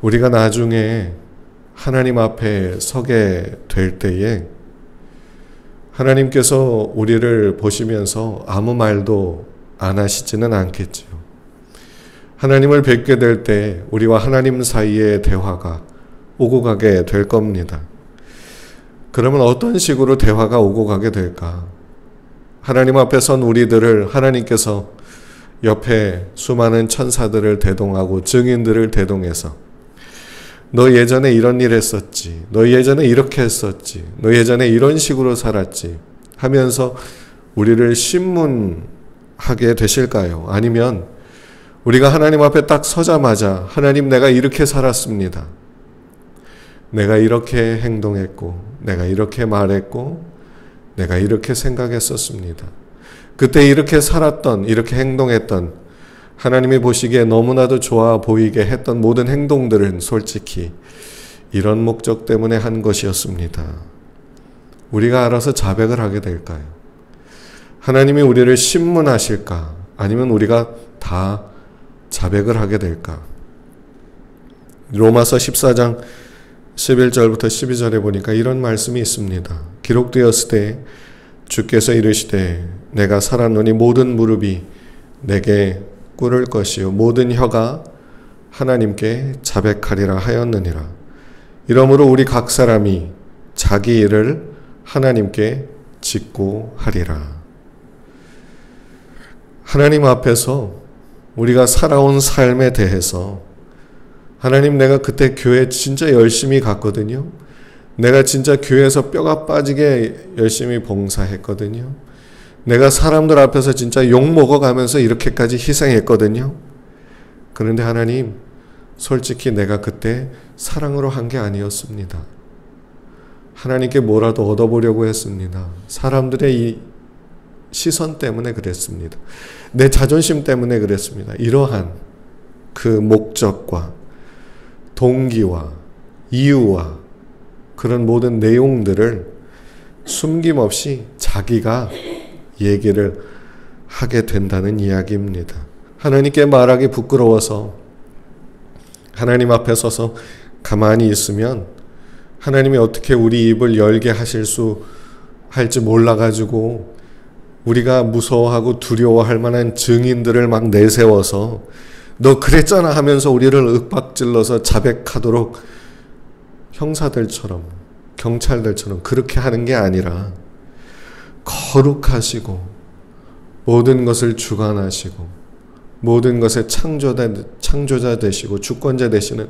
우리가 나중에 하나님 앞에 서게 될 때에 하나님께서 우리를 보시면서 아무 말도 안 하시지는 않겠죠. 하나님을 뵙게 될 때 우리와 하나님 사이의 대화가 오고 가게 될 겁니다. 그러면 어떤 식으로 대화가 오고 가게 될까? 하나님 앞에 선 우리들을 하나님께서 옆에 수많은 천사들을 대동하고 증인들을 대동해서 너 예전에 이런 일 했었지, 너 예전에 이렇게 했었지, 너 예전에 이런 식으로 살았지 하면서 우리를 신문하게 되실까요? 아니면 우리가 하나님 앞에 딱 서자마자 하나님, 내가 이렇게 살았습니다, 내가 이렇게 행동했고 내가 이렇게 말했고 내가 이렇게 생각했었습니다, 그때 이렇게 살았던, 이렇게 행동했던, 하나님이 보시기에 너무나도 좋아 보이게 했던 모든 행동들은 솔직히 이런 목적 때문에 한 것이었습니다. 우리가 알아서 자백을 하게 될까요? 하나님이 우리를 신문하실까? 아니면 우리가 다 자백을 하게 될까? 로마서 14장 11절부터 12절에 보니까 이런 말씀이 있습니다. 기록되었을 때 주께서 이르시되 내가 살았노니 모든 무릎이 내게 꿇을 것이요 모든 혀가 하나님께 자백하리라 하였느니라. 이러므로 우리 각 사람이 자기 일을 하나님께 짓고 하리라. 하나님 앞에서 우리가 살아온 삶에 대해서 하나님, 내가 그때 교회 진짜 열심히 갔거든요. 내가 진짜 교회에서 뼈가 빠지게 열심히 봉사했거든요. 내가 사람들 앞에서 진짜 욕 먹어가면서 이렇게까지 희생했거든요. 그런데 하나님, 솔직히 내가 그때 사랑으로 한 게 아니었습니다. 하나님께 뭐라도 얻어보려고 했습니다. 사람들의 이 시선 때문에 그랬습니다. 내 자존심 때문에 그랬습니다. 이러한 그 목적과 동기와 이유와 그런 모든 내용들을 숨김없이 자기가 얘기를 하게 된다는 이야기입니다. 하나님께 말하기 부끄러워서 하나님 앞에 서서 가만히 있으면 하나님이 어떻게 우리 입을 열게 할지 몰라가지고 우리가 무서워하고 두려워할 만한 증인들을 막 내세워서 너 그랬잖아 하면서 우리를 윽박질러서 자백하도록 형사들처럼 경찰들처럼 그렇게 하는 게 아니라 거룩하시고 모든 것을 주관하시고 모든 것의 창조자 되시고 주권자 되시는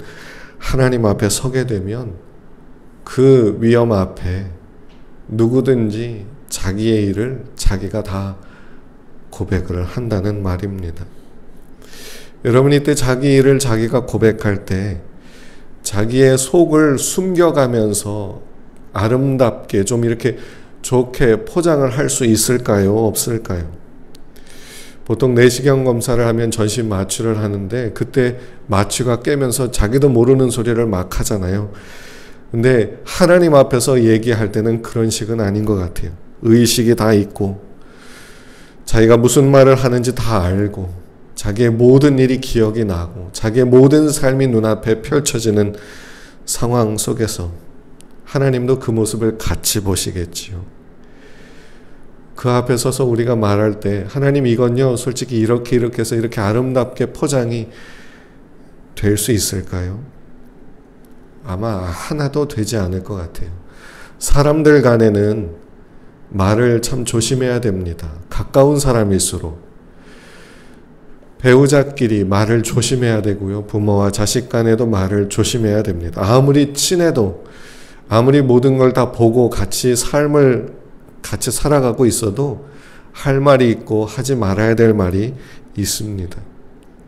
하나님 앞에 서게 되면 그 위험 앞에 누구든지 자기의 일을 자기가 다 고백을 한다는 말입니다. 여러분, 이때 자기 일을 자기가 고백할 때 자기의 속을 숨겨가면서 아름답게 좀 이렇게 좋게 포장을 할 수 있을까요? 없을까요? 보통 내시경 검사를 하면 전신 마취를 하는데 그때 마취가 깨면서 자기도 모르는 소리를 막 하잖아요. 근데 하나님 앞에서 얘기할 때는 그런 식은 아닌 것 같아요. 의식이 다 있고 자기가 무슨 말을 하는지 다 알고 자기의 모든 일이 기억이 나고 자기의 모든 삶이 눈앞에 펼쳐지는 상황 속에서 하나님도 그 모습을 같이 보시겠지요. 그 앞에 서서 우리가 말할 때 하나님, 이건요 솔직히 이렇게 해서 이렇게 아름답게 포장이 될 수 있을까요? 아마 하나도 되지 않을 것 같아요. 사람들 간에는 말을 참 조심해야 됩니다. 가까운 사람일수록 배우자끼리 말을 조심해야 되고요. 부모와 자식 간에도 말을 조심해야 됩니다. 아무리 친해도 아무리 모든 걸 다 보고 같이 삶을 같이 살아가고 있어도 할 말이 있고 하지 말아야 될 말이 있습니다.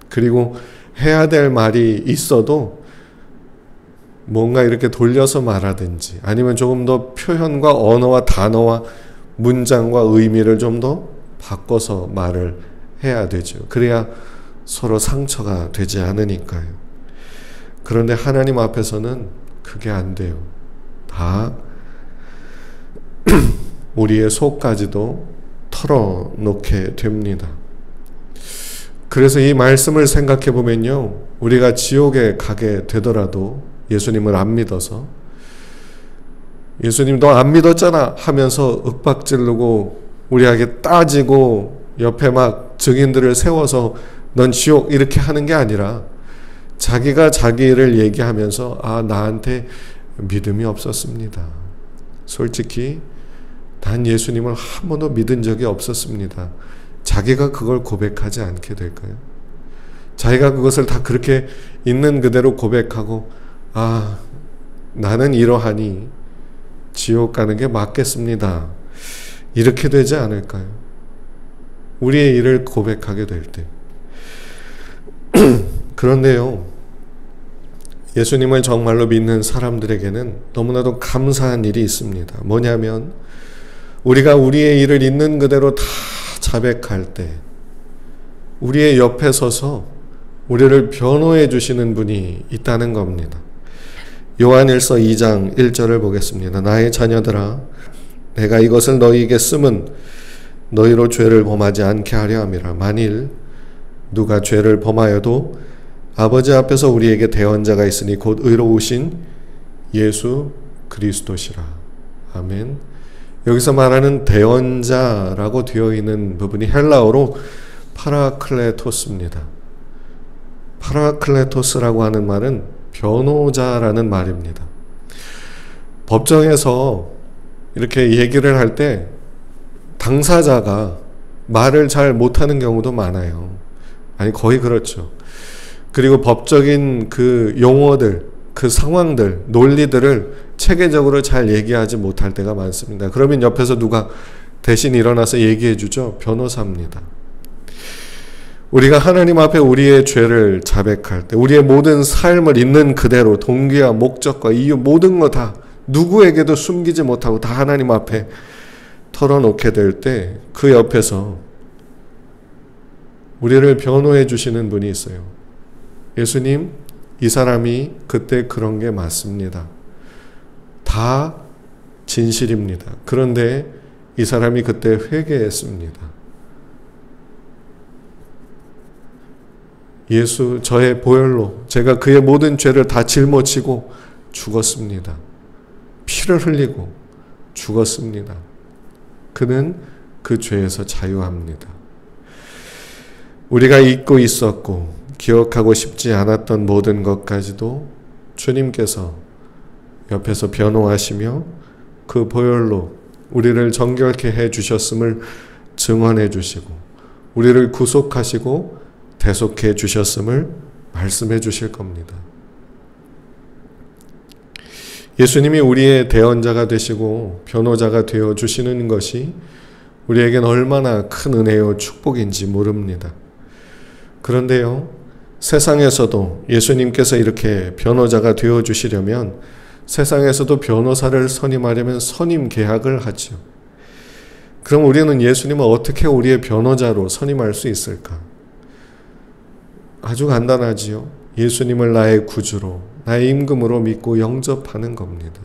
그리고 해야 될 말이 있어도 뭔가 이렇게 돌려서 말하든지 아니면 조금 더 표현과 언어와 단어와 문장과 의미를 좀 더 바꿔서 말을 해야 되죠. 그래야 서로 상처가 되지 않으니까요. 그런데 하나님 앞에서는 그게 안 돼요. 다 우리의 속까지도 털어놓게 됩니다. 그래서 이 말씀을 생각해 보면요, 우리가 지옥에 가게 되더라도 예수님을 안 믿어서, 예수님 너 안 믿었잖아 하면서 윽박지르고 우리에게 따지고 옆에 막 증인들을 세워서 넌 지옥 이렇게 하는 게 아니라, 자기가 자기를 얘기하면서 나한테 믿음이 없었습니다. 솔직히 난 예수님을 한 번도 믿은 적이 없었습니다. 자기가 그걸 고백하지 않게 될까요? 자기가 그것을 다 그렇게 있는 그대로 고백하고 나는 이러하니 지옥 가는 게 맞겠습니다. 이렇게 되지 않을까요? 우리의 일을 고백하게 될 때. 그런데요, 예수님을 정말로 믿는 사람들에게는 너무나도 감사한 일이 있습니다. 뭐냐면 우리가 우리의 일을 있는 그대로 다 자백할 때 우리의 옆에 서서 우리를 변호해 주시는 분이 있다는 겁니다. 요한일서 2장 1절을 보겠습니다. 나의 자녀들아, 내가 이것을 너희에게 쓰면 너희로 죄를 범하지 않게 하려 함이라. 만일 누가 죄를 범하여도 아버지 앞에서 우리에게 대언자가 있으니 곧 의로우신 예수 그리스도시라. 아멘. 여기서 말하는 대언자라고 되어 있는 부분이 헬라어로 파라클레토스입니다. 파라클레토스라고 하는 말은 변호자라는 말입니다. 법정에서 이렇게 얘기를 할 때 당사자가 말을 잘 못하는 경우도 많아요. 아니, 거의 그렇죠. 그리고 법적인 그 용어들, 그 상황들, 논리들을 체계적으로 잘 얘기하지 못할 때가 많습니다. 그러면 옆에서 누가 대신 일어나서 얘기해 주죠. 변호사입니다. 우리가 하나님 앞에 우리의 죄를 자백할 때, 우리의 모든 삶을 있는 그대로 동기와 목적과 이유 모든 거 다 누구에게도 숨기지 못하고 다 하나님 앞에 털어놓게 될 때 그 옆에서 우리를 변호해 주시는 분이 있어요. 예수님, 이 사람이 그때 그런 게 맞습니다. 다 진실입니다. 그런데 이 사람이 그때 회개했습니다. 예수, 저의 보혈로 제가 그의 모든 죄를 다 짊어지고 죽었습니다. 피를 흘리고 죽었습니다. 그는 그 죄에서 자유합니다. 우리가 잊고 있었고 기억하고 싶지 않았던 모든 것까지도 주님께서 옆에서 변호하시며 그 보혈로 우리를 정결케 해 주셨음을 증언해 주시고 우리를 구속하시고 대속해 주셨음을 말씀해 주실 겁니다. 예수님이 우리의 대언자가 되시고 변호자가 되어 주시는 것이 우리에겐 얼마나 큰 은혜요 축복인지 모릅니다. 그런데요, 세상에서도 예수님께서 이렇게 변호자가 되어 주시려면 세상에서도 변호사를 선임하려면 선임 계약을 하죠. 그럼 우리는 예수님을 어떻게 우리의 변호자로 선임할 수 있을까? 아주 간단하지요. 예수님을 나의 구주로, 나의 임금으로 믿고 영접하는 겁니다.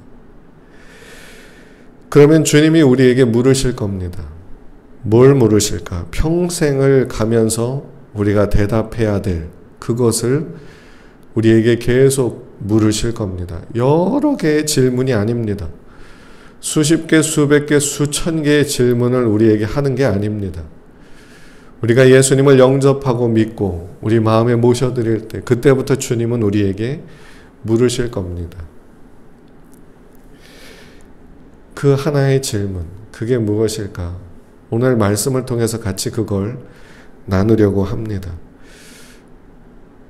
그러면 주님이 우리에게 물으실 겁니다. 뭘 물으실까? 평생을 가면서 우리가 대답해야 될 그것을 우리에게 계속 물으실 겁니다. 여러 개의 질문이 아닙니다. 수십 개, 수백 개, 수천 개의 질문을 우리에게 하는 게 아닙니다. 우리가 예수님을 영접하고 믿고 우리 마음에 모셔드릴 때 그때부터 주님은 우리에게 물으실 겁니다. 그 하나의 질문, 그게 무엇일까? 오늘 말씀을 통해서 같이 그걸 나누려고 합니다.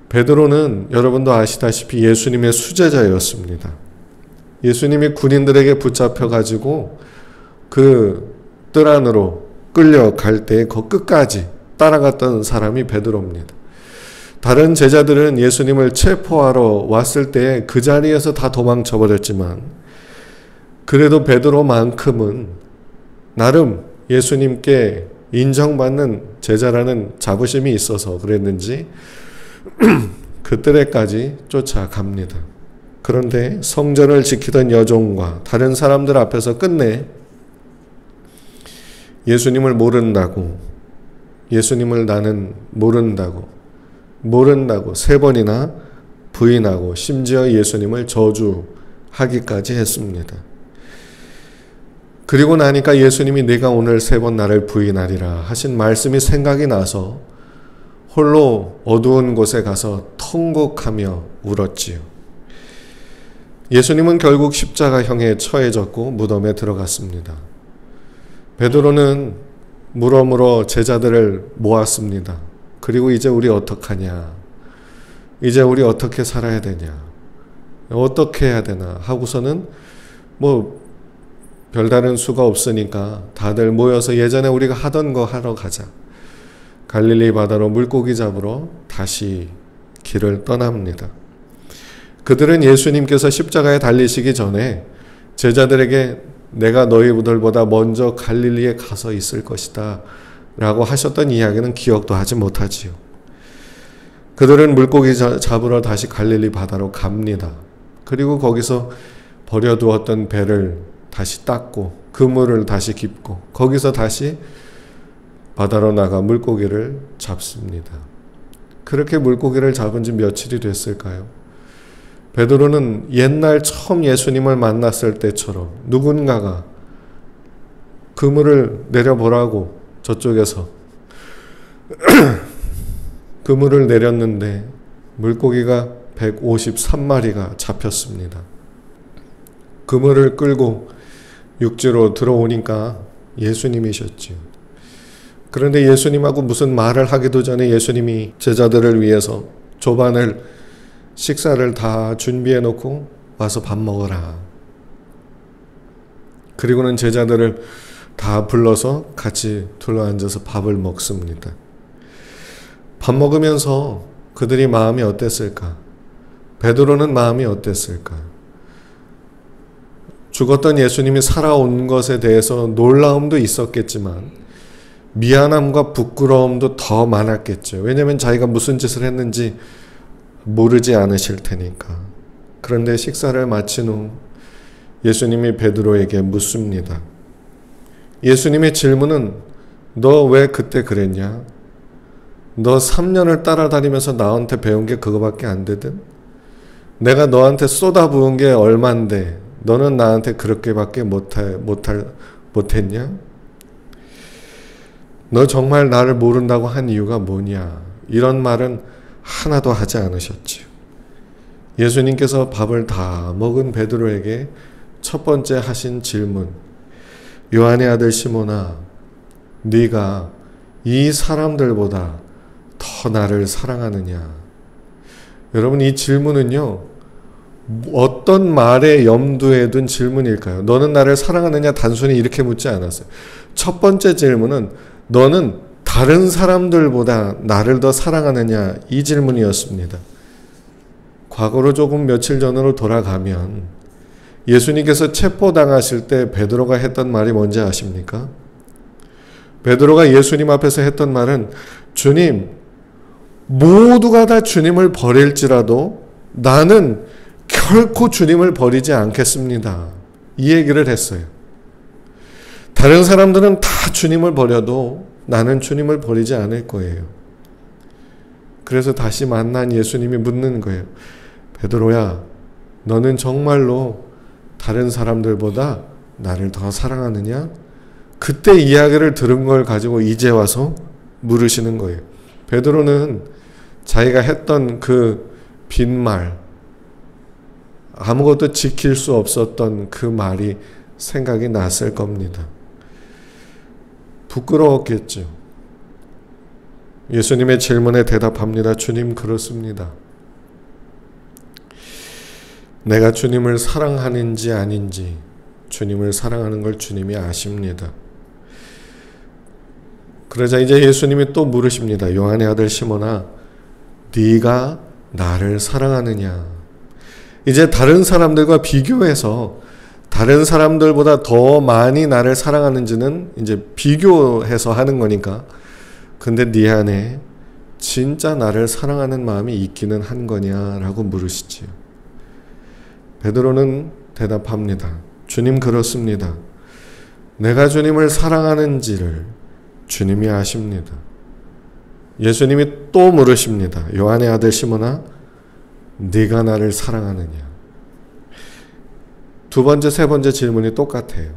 베드로는 여러분도 아시다시피 예수님의 수제자였습니다. 예수님이 군인들에게 붙잡혀가지고 그 뜰 안으로 끌려갈 때 그 끝까지 따라갔던 사람이 베드로입니다. 다른 제자들은 예수님을 체포하러 왔을 때 그 자리에서 다 도망쳐 버렸지만 그래도 베드로만큼은 나름 예수님께 인정받는 제자라는 자부심이 있어서 그랬는지 그 뜰에까지 쫓아갑니다. 그런데 성전을 지키던 여종과 다른 사람들 앞에서 끝내 예수님을 모른다고 예수님을 나는 모른다고 3번이나 부인하고 심지어 예수님을 저주하기까지 했습니다. 그리고 나니까 예수님이 네가 오늘 3번 나를 부인하리라 하신 말씀이 생각이 나서 홀로 어두운 곳에 가서 통곡하며 울었지요. 예수님은 결국 십자가형에 처해졌고 무덤에 들어갔습니다. 베드로는 물어물어 제자들을 모았습니다. 그리고 이제 우리 어떡하냐? 이제 우리 어떻게 살아야 되냐? 어떻게 해야 되나? 하고서는 별다른 수가 없으니까 다들 모여서 예전에 우리가 하던 거 하러 가자. 갈릴리 바다로 물고기 잡으러 다시 길을 떠납니다. 그들은 예수님께서 십자가에 달리시기 전에 제자들에게 내가 너희들보다 먼저 갈릴리에 가서 있을 것이다 라고 하셨던 이야기는 기억도 하지 못하지요. 그들은 물고기 잡으러 다시 갈릴리 바다로 갑니다. 그리고 거기서 버려두었던 배를 다시 닦고 그물을 다시 깁고 거기서 다시 바다로 나가 물고기를 잡습니다. 그렇게 물고기를 잡은 지 며칠이 됐을까요? 베드로는 옛날 처음 예수님을 만났을 때처럼 누군가가 그물을 내려보라고 저쪽에서 그물을 내렸는데 물고기가 153마리가 잡혔습니다. 그물을 끌고 육지로 들어오니까 예수님이셨지요. 그런데 예수님하고 무슨 말을 하기도 전에 예수님이 제자들을 위해서 조반을 식사를 다 준비해 놓고 와서 밥 먹어라. 그리고는 제자들을 다 불러서 같이 둘러앉아서 밥을 먹습니다. 밥 먹으면서 그들이 마음이 어땠을까? 베드로는 마음이 어땠을까? 죽었던 예수님이 살아온 것에 대해서 놀라움도 있었겠지만 미안함과 부끄러움도 더 많았겠죠. 왜냐하면 자기가 무슨 짓을 했는지 모르지 않으실 테니까. 그런데 식사를 마친 후 예수님이 베드로에게 묻습니다. 예수님의 질문은 너 왜 그때 그랬냐? 너 3년을 따라다니면서 나한테 배운 게 그거밖에 안 되든? 내가 너한테 쏟아부은 게 얼만데 너는 나한테 그렇게밖에 못했냐? 너 정말 나를 모른다고 한 이유가 뭐냐? 이런 말은 하나도 하지 않으셨지요. 예수님께서 밥을 다 먹은 베드로에게 첫 번째 하신 질문, 요한의 아들 시몬아, 네가 이 사람들보다 더 나를 사랑하느냐? 여러분, 이 질문은요, 어떤 말에 염두에 둔 질문일까요? 너는 나를 사랑하느냐? 단순히 이렇게 묻지 않았어요. 첫 번째 질문은 너는 다른 사람들보다 나를 더 사랑하느냐? 이 질문이었습니다. 과거로 조금 며칠 전으로 돌아가면 예수님께서 체포당하실 때 베드로가 했던 말이 뭔지 아십니까? 베드로가 예수님 앞에서 했던 말은 주님, 모두가 다 주님을 버릴지라도 나는 결코 주님을 버리지 않겠습니다. 이 얘기를 했어요. 다른 사람들은 다 주님을 버려도 나는 주님을 버리지 않을 거예요. 그래서 다시 만난 예수님이 묻는 거예요. 베드로야, 너는 정말로 다른 사람들보다 나를 더 사랑하느냐? 그때 이야기를 들은 걸 가지고 이제 와서 물으시는 거예요. 베드로는 자기가 했던 그 빈말, 아무것도 지킬 수 없었던 그 말이 생각이 났을 겁니다. 부끄러웠겠죠. 예수님의 질문에 대답합니다. 주님, 그렇습니다. 내가 주님을 사랑하는지 아닌지 주님을 사랑하는 걸 주님이 아십니다. 그러자 이제 예수님이 또 물으십니다. 요한의 아들 시몬아, 네가 나를 사랑하느냐? 이제 다른 사람들과 비교해서 다른 사람들보다 더 많이 나를 사랑하는지는 이제 비교해서 하는 거니까. 근데 네 안에 진짜 나를 사랑하는 마음이 있기는 한 거냐라고 물으시지요. 베드로는 대답합니다. 주님, 그렇습니다. 내가 주님을 사랑하는지를 주님이 아십니다. 예수님이 또 물으십니다. 요한의 아들 시몬아, 네가 나를 사랑하느냐? 두 번째, 세 번째 질문이 똑같아요.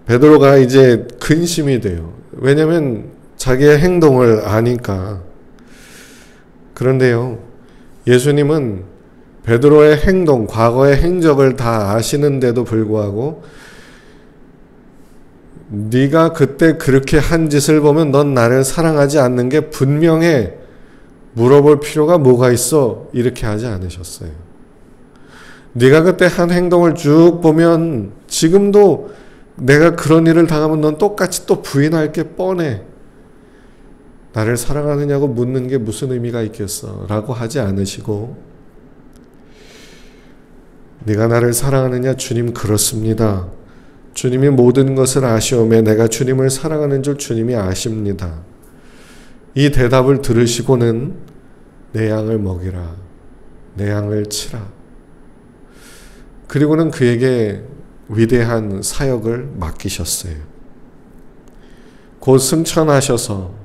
베드로가 이제 근심이 돼요. 왜냐하면 자기의 행동을 아니까. 그런데요, 예수님은 베드로의 행동, 과거의 행적을 다 아시는데도 불구하고 네가 그때 그렇게 한 짓을 보면 넌 나를 사랑하지 않는 게 분명해. 물어볼 필요가 뭐가 있어? 이렇게 하지 않으셨어요. 네가 그때 한 행동을 쭉 보면 지금도 내가 그런 일을 당하면 넌 똑같이 또 부인할 게 뻔해. 나를 사랑하느냐고 묻는 게 무슨 의미가 있겠어? 라고 하지 않으시고, 네가 나를 사랑하느냐? 주님 그렇습니다. 주님이 모든 것을 아시오매 내가 주님을 사랑하는 줄 주님이 아십니다. 이 대답을 들으시고는 내 양을 먹이라, 내 양을 치라. 그리고는 그에게 위대한 사역을 맡기셨어요. 곧 승천하셔서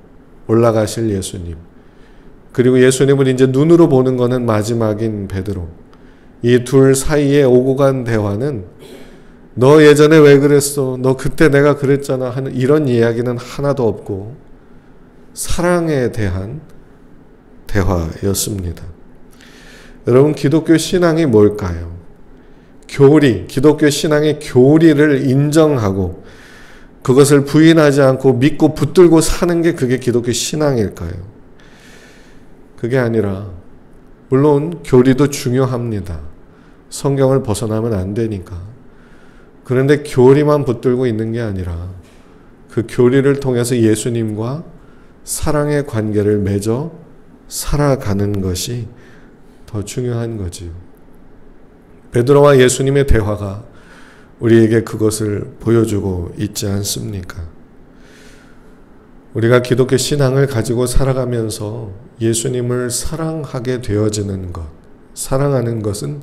올라가실 예수님, 그리고 예수님을 이제 눈으로 보는 것은 마지막인 베드로, 이 둘 사이에 오고 간 대화는 너 예전에 왜 그랬어? 너 그때 내가 그랬잖아 하는 이런 이야기는 하나도 없고 사랑에 대한 대화였습니다. 여러분, 기독교 신앙이 뭘까요? 교리, 기독교 신앙의 교리를 인정하고 그것을 부인하지 않고 믿고 붙들고 사는 게 그게 기독교 신앙일까요? 그게 아니라, 물론 교리도 중요합니다. 성경을 벗어나면 안 되니까. 그런데 교리만 붙들고 있는 게 아니라 그 교리를 통해서 예수님과 사랑의 관계를 맺어 살아가는 것이 더 중요한 거지요. 베드로와 예수님의 대화가 우리에게 그것을 보여주고 있지 않습니까? 우리가 기독교 신앙을 가지고 살아가면서 예수님을 사랑하게 되어지는 것, 사랑하는 것은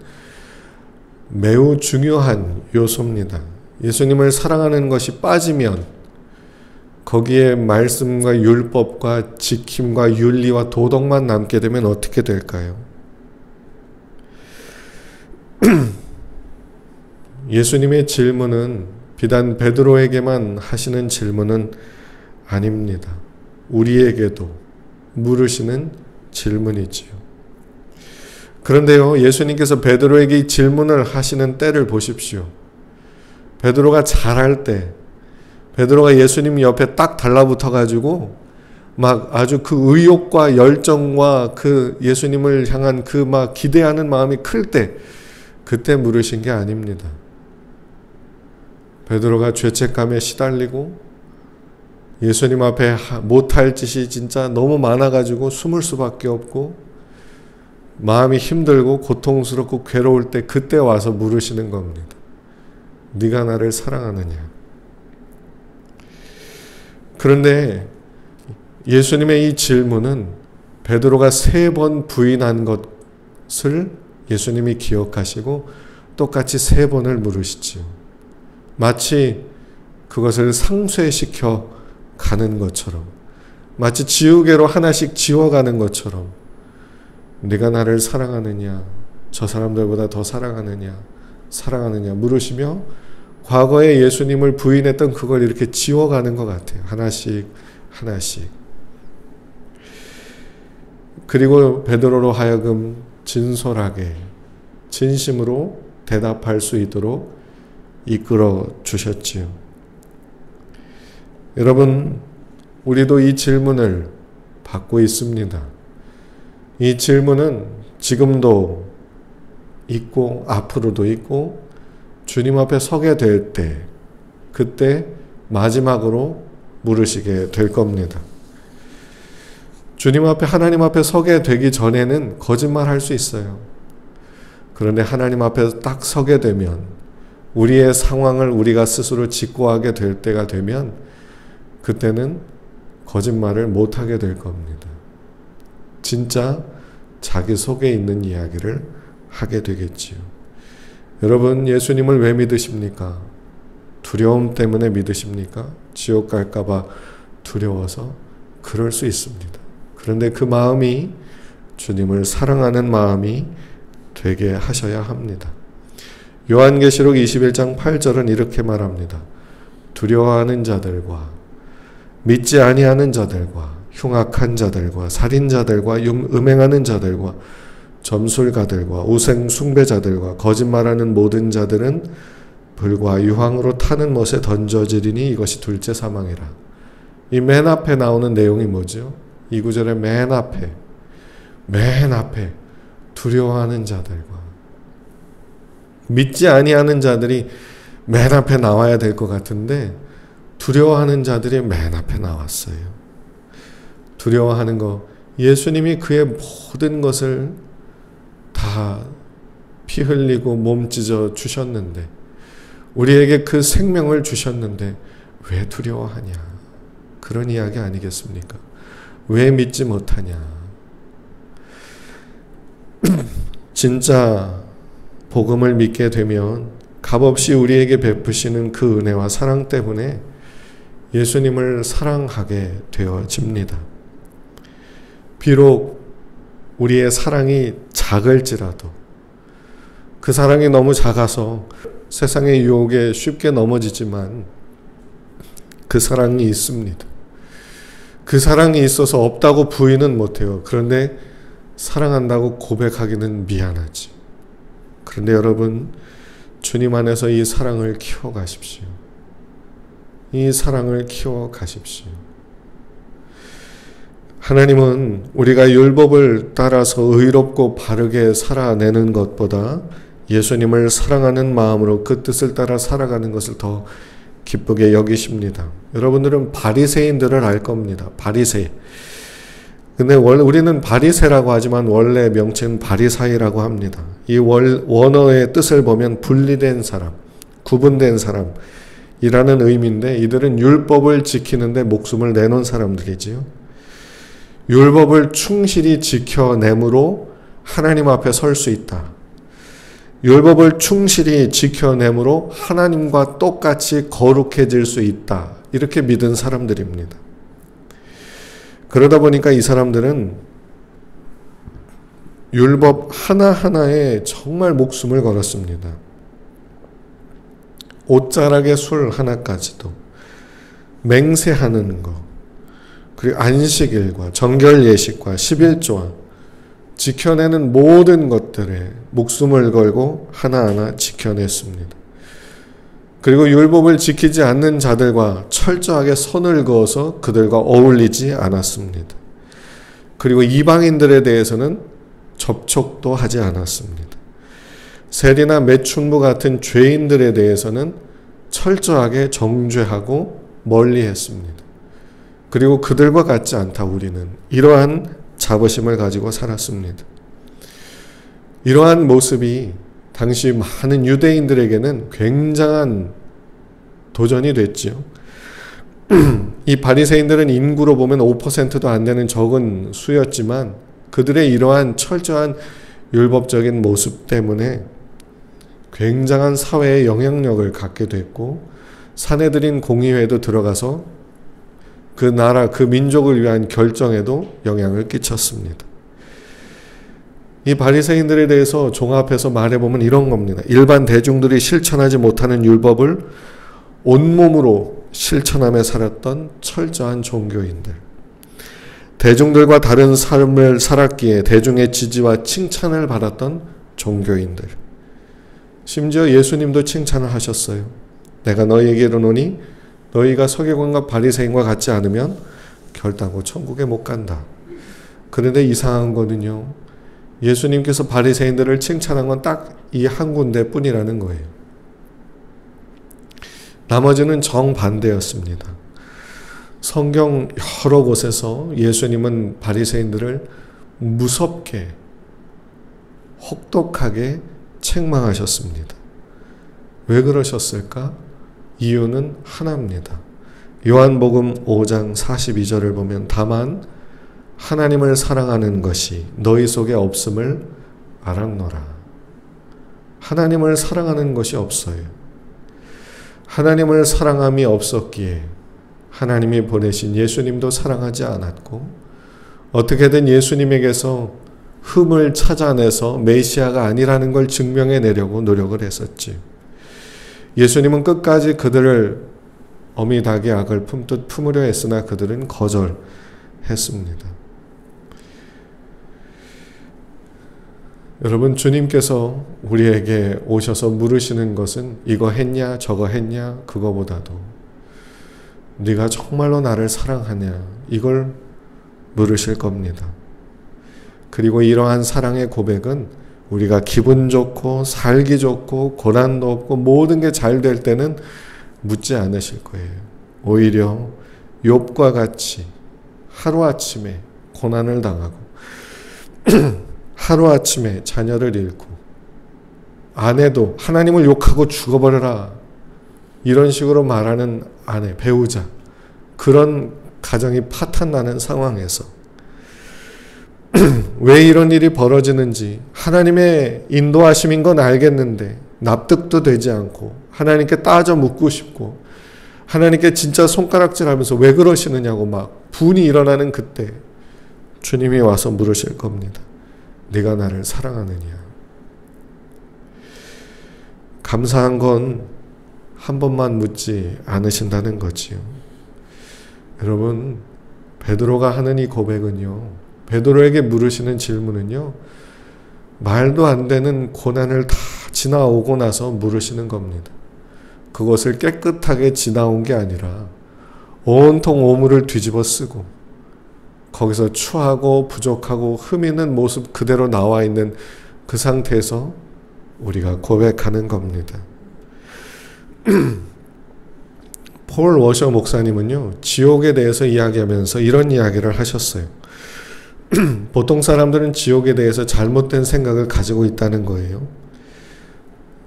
매우 중요한 요소입니다. 예수님을 사랑하는 것이 빠지면 거기에 말씀과 율법과 지킴과 윤리와 도덕만 남게 되면 어떻게 될까요? 예수님의 질문은 비단 베드로에게만 하시는 질문은 아닙니다. 우리에게도 물으시는 질문이지요. 그런데요, 예수님께서 베드로에게 이 질문을 하시는 때를 보십시오. 베드로가 잘할 때, 베드로가 예수님 옆에 딱 달라붙어 가지고 막 아주 그 의욕과 열정과 그 예수님을 향한 그 막 기대하는 마음이 클 때, 그때 물으신 게 아닙니다. 베드로가 죄책감에 시달리고 예수님 앞에 못할 짓이 진짜 너무 많아가지고 숨을 수밖에 없고 마음이 힘들고 고통스럽고 괴로울 때, 그때 와서 물으시는 겁니다. 네가 나를 사랑하느냐? 그런데 예수님의 이 질문은 베드로가 3번 부인한 것을 예수님이 기억하시고 똑같이 3번을 물으시지요. 마치 그것을 상쇄시켜 가는 것처럼, 마치 지우개로 하나씩 지워가는 것처럼, 네가 나를 사랑하느냐, 저 사람들보다 더 사랑하느냐 물으시며 과거에 예수님을 부인했던 그걸 이렇게 지워가는 것 같아요. 하나씩 하나씩. 그리고 베드로로 하여금 진솔하게 진심으로 대답할 수 있도록 이끌어 주셨지요. 여러분, 우리도 이 질문을 받고 있습니다. 이 질문은 지금도 있고 앞으로도 있고 주님 앞에 서게 될 때, 그때 마지막으로 물으시게 될 겁니다. 주님 앞에, 하나님 앞에 서게 되기 전에는 거짓말할 수 있어요. 그런데 하나님 앞에 딱 서게 되면, 우리의 상황을 우리가 스스로 직고하게 될 때가 되면 그때는 거짓말을 못하게 될 겁니다. 진짜 자기 속에 있는 이야기를 하게 되겠지요. 여러분, 예수님을 왜 믿으십니까? 두려움 때문에 믿으십니까? 지옥 갈까 봐 두려워서? 그럴 수 있습니다. 그런데 그 마음이 주님을 사랑하는 마음이 되게 하셔야 합니다. 요한계시록 21장 8절은 이렇게 말합니다. 두려워하는 자들과 믿지 아니하는 자들과 흉악한 자들과 살인자들과 음행하는 자들과 점술가들과 우상 숭배자들과 거짓말하는 모든 자들은 불과 유황으로 타는 못에 던져지리니 이것이 둘째 사망이라. 이 맨 앞에 나오는 내용이 뭐죠? 이 구절의 맨 앞에 두려워하는 자들과 믿지 아니하는 자들이 맨 앞에 나와야 될 것 같은데 두려워하는 자들이 맨 앞에 나왔어요. 두려워하는 거, 예수님이 그의 모든 것을 다 피 흘리고 몸 찢어 주셨는데, 우리에게 그 생명을 주셨는데 왜 두려워하냐? 그런 이야기 아니겠습니까? 왜 믿지 못하냐? 진짜 복음을 믿게 되면 값없이 우리에게 베푸시는 그 은혜와 사랑 때문에 예수님을 사랑하게 되어집니다. 비록 우리의 사랑이 작을지라도 그 사랑이 너무 작아서 세상의 유혹에 쉽게 넘어지지만 그 사랑이 있습니다. 그 사랑이 있어서 없다고 부인은 못해요. 그런데 사랑한다고 고백하기는 미안하지. 그런데 여러분, 주님 안에서 이 사랑을 키워가십시오. 이 사랑을 키워가십시오. 하나님은 우리가 율법을 따라서 의롭고 바르게 살아내는 것보다 예수님을 사랑하는 마음으로 그 뜻을 따라 살아가는 것을 더 기쁘게 여기십니다. 여러분들은 바리새인들을 알 겁니다. 바리새. 근데 우리는 바리새라고 하지만 원래 명칭은 바리사이라고 합니다. 이 원어의 뜻을 보면 분리된 사람, 구분된 사람이라는 의미인데, 이들은 율법을 지키는데 목숨을 내놓은 사람들이지요. 율법을 충실히 지켜내므로 하나님 앞에 설 수 있다. 율법을 충실히 지켜내므로 하나님과 똑같이 거룩해질 수 있다. 이렇게 믿은 사람들입니다. 그러다 보니까 이 사람들은 율법 하나하나에 정말 목숨을 걸었습니다. 옷자락의 술 하나까지도, 맹세하는 것, 그리고 안식일과 정결 예식과 11조와 지켜내는 모든 것들에 목숨을 걸고 하나하나 지켜냈습니다. 그리고 율법을 지키지 않는 자들과 철저하게 선을 그어서 그들과 어울리지 않았습니다. 그리고 이방인들에 대해서는 접촉도 하지 않았습니다. 세리나 매춘부 같은 죄인들에 대해서는 철저하게 정죄하고 멀리했습니다. 그리고 그들과 같지 않다 우리는. 이러한 자부심을 가지고 살았습니다. 이러한 모습이 당시 많은 유대인들에게는 굉장한 도전이 됐지요. 이 바리새인들은 인구로 보면 5%도 안 되는 적은 수였지만 그들의 이러한 철저한 율법적인 모습 때문에 굉장한 사회의 영향력을 갖게 됐고, 사내들인 공의회도 들어가서 그 나라, 그 민족을 위한 결정에도 영향을 끼쳤습니다. 이 바리새인들에 대해서 종합해서 말해보면 이런 겁니다. 일반 대중들이 실천하지 못하는 율법을 온몸으로 실천하며 살았던 철저한 종교인들. 대중들과 다른 삶을 살았기에 대중의 지지와 칭찬을 받았던 종교인들. 심지어 예수님도 칭찬을 하셨어요. 내가 너희에게 이르노니 너희가 서기관과 바리새인과 같지 않으면 결단코 천국에 못 간다. 그런데 이상한 거는요, 예수님께서 바리새인들을 칭찬한 건 딱 이 한 군데뿐이라는 거예요. 나머지는 정반대였습니다. 성경 여러 곳에서 예수님은 바리새인들을 무섭게, 혹독하게 책망하셨습니다. 왜 그러셨을까? 이유는 하나입니다. 요한복음 5장 42절을 보면 다만 하나님을 사랑하는 것이 너희 속에 없음을 알았노라. 하나님을 사랑하는 것이 없어요. 하나님을 사랑함이 없었기에 하나님이 보내신 예수님도 사랑하지 않았고 어떻게든 예수님에게서 흠을 찾아내서 메시아가 아니라는 걸 증명해내려고 노력을 했었지. 예수님은 끝까지 그들을 어미 닭의 악을 품듯 품으려 했으나 그들은 거절했습니다. 여러분, 주님께서 우리에게 오셔서 물으시는 것은 이거 했냐 저거 했냐 그거보다도 네가 정말로 나를 사랑하냐 이걸 물으실 겁니다. 그리고 이러한 사랑의 고백은 우리가 기분 좋고 살기 좋고 고난도 없고 모든 게 잘 될 때는 묻지 않으실 거예요. 오히려 욥과 같이 하루아침에 고난을 당하고 하루아침에 자녀를 잃고 아내도 하나님을 욕하고 죽어버려라 이런 식으로 말하는 아내, 배우자, 그런 가정이 파탄나는 상황에서 왜 이런 일이 벌어지는지 하나님의 인도하심인 건 알겠는데 납득도 되지 않고 하나님께 따져 묻고 싶고 하나님께 진짜 손가락질하면서 왜 그러시느냐고 막 분이 일어나는 그때 주님이 와서 물으실 겁니다. 네가 나를 사랑하느냐. 감사한 건 한 번만 묻지 않으신다는 거지요. 여러분, 베드로가 하는 이 고백은요, 베드로에게 물으시는 질문은요, 말도 안 되는 고난을 다 지나오고 나서 물으시는 겁니다. 그것을 깨끗하게 지나온 게 아니라 온통 오물을 뒤집어 쓰고 거기서 추하고 부족하고 흠 있는 모습 그대로 나와 있는 그 상태에서 우리가 고백하는 겁니다. 폴 워셔 목사님은요, 지옥에 대해서 이야기하면서 이런 이야기를 하셨어요. 보통 사람들은 지옥에 대해서 잘못된 생각을 가지고 있다는 거예요.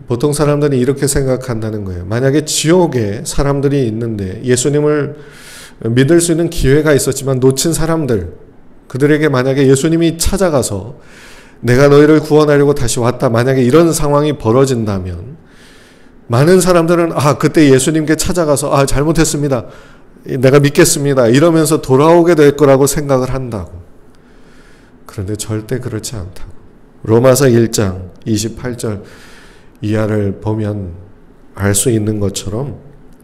보통 사람들은 이렇게 생각한다는 거예요. 만약에 지옥에 사람들이 있는데 예수님을 믿을 수 있는 기회가 있었지만 놓친 사람들, 그들에게 만약에 예수님이 찾아가서 내가 너희를 구원하려고 다시 왔다, 만약에 이런 상황이 벌어진다면 많은 사람들은 그때 예수님께 찾아가서 잘못했습니다, 내가 믿겠습니다 이러면서 돌아오게 될 거라고 생각을 한다고. 그런데 절대 그렇지 않다고. 로마서 1장 28절 이하를 보면 알 수 있는 것처럼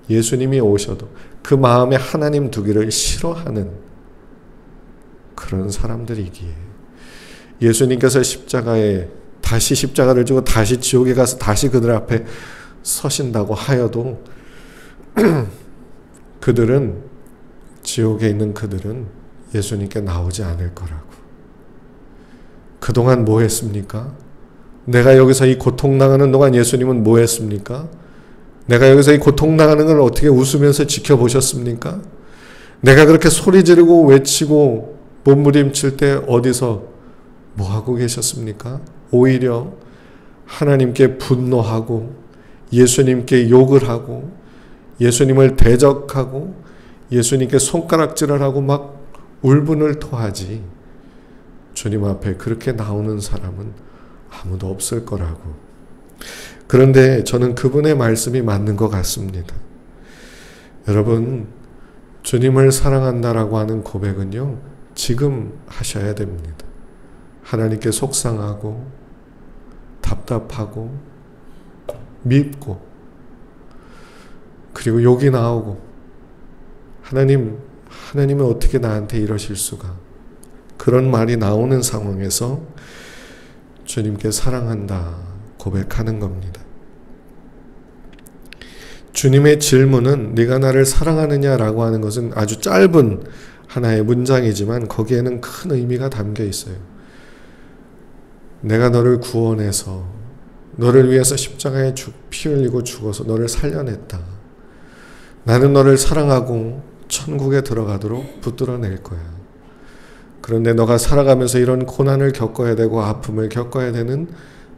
예수님이 오셔도 그 마음에 하나님 두기를 싫어하는 그런 사람들이기에 예수님께서 십자가에 다시 십자가를 지고 다시 지옥에 가서 다시 그들 앞에 서신다고 하여도 그들은, 지옥에 있는 그들은 예수님께 나오지 않을 거라고. 그동안 뭐 했습니까? 내가 여기서 이 고통당하는 동안 예수님은 뭐 했습니까? 내가 여기서 이 고통당하는 걸 어떻게 웃으면서 지켜보셨습니까? 내가 그렇게 소리 지르고 외치고 몸부림칠 때 어디서 뭐 하고 계셨습니까? 오히려 하나님께 분노하고 예수님께 욕을 하고 예수님을 대적하고 예수님께 손가락질을 하고 막 울분을 토하지, 주님 앞에 그렇게 나오는 사람은 아무도 없을 거라고. 그런데 저는 그분의 말씀이 맞는 것 같습니다. 여러분, 주님을 사랑한다라고 하는 고백은요, 지금 하셔야 됩니다. 하나님께 속상하고 답답하고 밉고 그리고 욕이 나오고 하나님은 어떻게 나한테 이러실 수가, 그런 말이 나오는 상황에서 주님께 사랑한다 고백하는 겁니다. 주님의 질문은 네가 나를 사랑하느냐라고 하는 것은 아주 짧은 하나의 문장이지만 거기에는 큰 의미가 담겨 있어요. 내가 너를 구원해서 너를 위해서 십자가에 피 흘리고 죽어서 너를 살려냈다. 나는 너를 사랑하고 천국에 들어가도록 붙들어낼 거야. 그런데 너가 살아가면서 이런 고난을 겪어야 되고 아픔을 겪어야 되는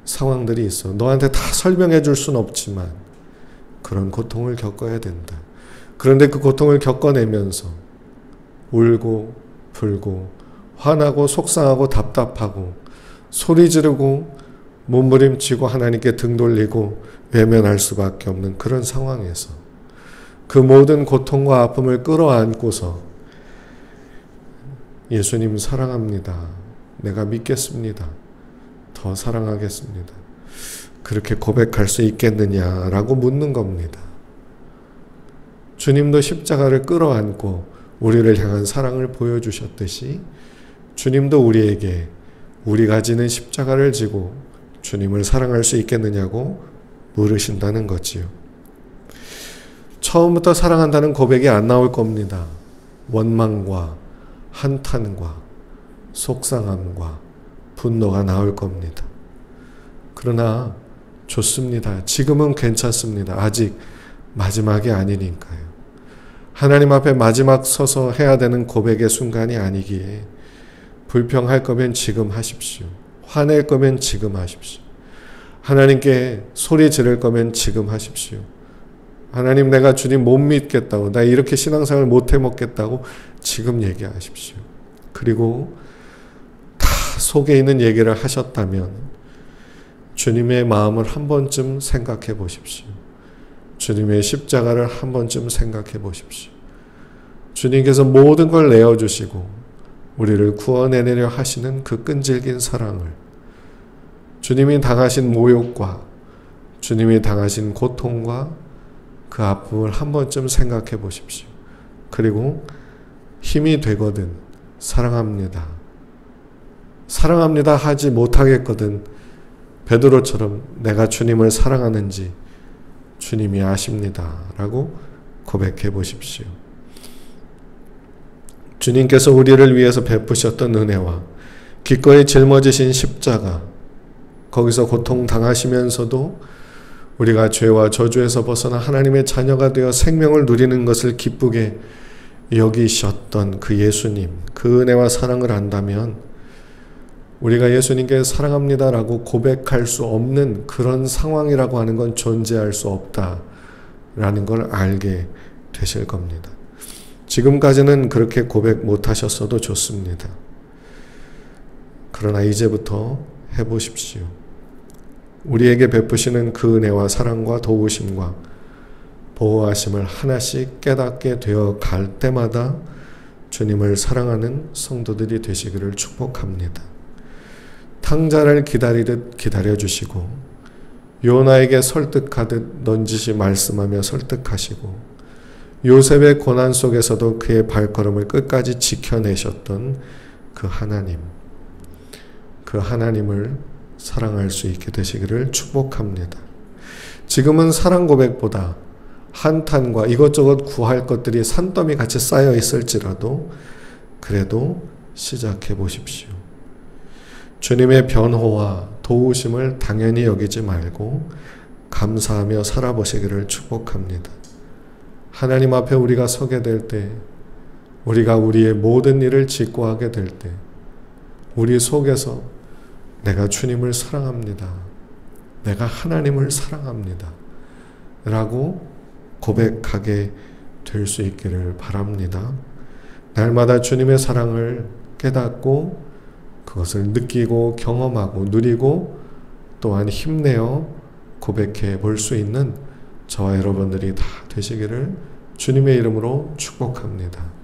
상황들이 있어. 너한테 다 설명해 줄 수는 없지만 그런 고통을 겪어야 된다. 그런데 그 고통을 겪어내면서 울고 불고 화나고 속상하고 답답하고 소리 지르고 몸부림치고 하나님께 등 돌리고 외면할 수밖에 없는 그런 상황에서 그 모든 고통과 아픔을 끌어안고서 예수님 사랑합니다. 내가 믿겠습니다. 더 사랑하겠습니다. 그렇게 고백할 수 있겠느냐라고 묻는 겁니다. 주님도 십자가를 끌어안고 우리를 향한 사랑을 보여주셨듯이 주님도 우리에게 우리가 지는 십자가를 지고 주님을 사랑할 수 있겠느냐고 물으신다는 거지요. 처음부터 사랑한다는 고백이 안 나올 겁니다. 원망과 한탄과 속상함과 분노가 나올 겁니다. 그러나 좋습니다. 지금은 괜찮습니다. 아직 마지막이 아니니까요. 하나님 앞에 마지막 서서 해야 되는 고백의 순간이 아니기에 불평할 거면 지금 하십시오. 화낼 거면 지금 하십시오. 하나님께 소리 지를 거면 지금 하십시오. 하나님, 내가 주님 못 믿겠다고, 나 이렇게 신앙생활 못 해먹겠다고 지금 얘기하십시오. 그리고 다 속에 있는 얘기를 하셨다면 주님의 마음을 한 번쯤 생각해 보십시오. 주님의 십자가를 한 번쯤 생각해 보십시오. 주님께서 모든 걸 내어주시고 우리를 구원해내려 하시는 그 끈질긴 사랑을, 주님이 당하신 모욕과 주님이 당하신 고통과 그 아픔을 한 번쯤 생각해 보십시오. 그리고 힘이 되거든 사랑합니다. 사랑합니다 하지 못하겠거든 베드로처럼 내가 주님을 사랑하는지 주님이 아십니다 라고 고백해 보십시오. 주님께서 우리를 위해서 베푸셨던 은혜와 기꺼이 짊어지신 십자가, 거기서 고통당하시면서도 우리가 죄와 저주에서 벗어나 하나님의 자녀가 되어 생명을 누리는 것을 기쁘게 여기셨던 그 예수님, 그 은혜와 사랑을 안다면 우리가 예수님께 사랑합니다라고 고백할 수 없는 그런 상황이라고 하는 건 존재할 수 없다라는 걸 알게 되실 겁니다. 지금까지는 그렇게 고백 못하셨어도 좋습니다. 그러나 이제부터 해보십시오. 우리에게 베푸시는 그 은혜와 사랑과 도우심과 보호하심을 하나씩 깨닫게 되어 갈 때마다 주님을 사랑하는 성도들이 되시기를 축복합니다. 탕자를 기다리듯 기다려주시고 요나에게 설득하듯 넌지시 말씀하며 설득하시고 요셉의 고난 속에서도 그의 발걸음을 끝까지 지켜내셨던 그 하나님, 그 하나님을 사랑할 수 있게 되시기를 축복합니다. 지금은 사랑 고백보다 한탄과 이것저것 구할 것들이 산더미 같이 쌓여 있을지라도 그래도 시작해 보십시오. 주님의 변호와 도우심을 당연히 여기지 말고 감사하며 살아보시기를 축복합니다. 하나님 앞에 우리가 서게 될 때, 우리가 우리의 모든 일을 직고하게 될 때 우리 속에서 내가 주님을 사랑합니다. 내가 하나님을 사랑합니다. 라고 고백하게 될 수 있기를 바랍니다. 날마다 주님의 사랑을 깨닫고 그것을 느끼고 경험하고 누리고 또한 힘내어 고백해 볼 수 있는 저와 여러분들이 다 되시기를 주님의 이름으로 축복합니다.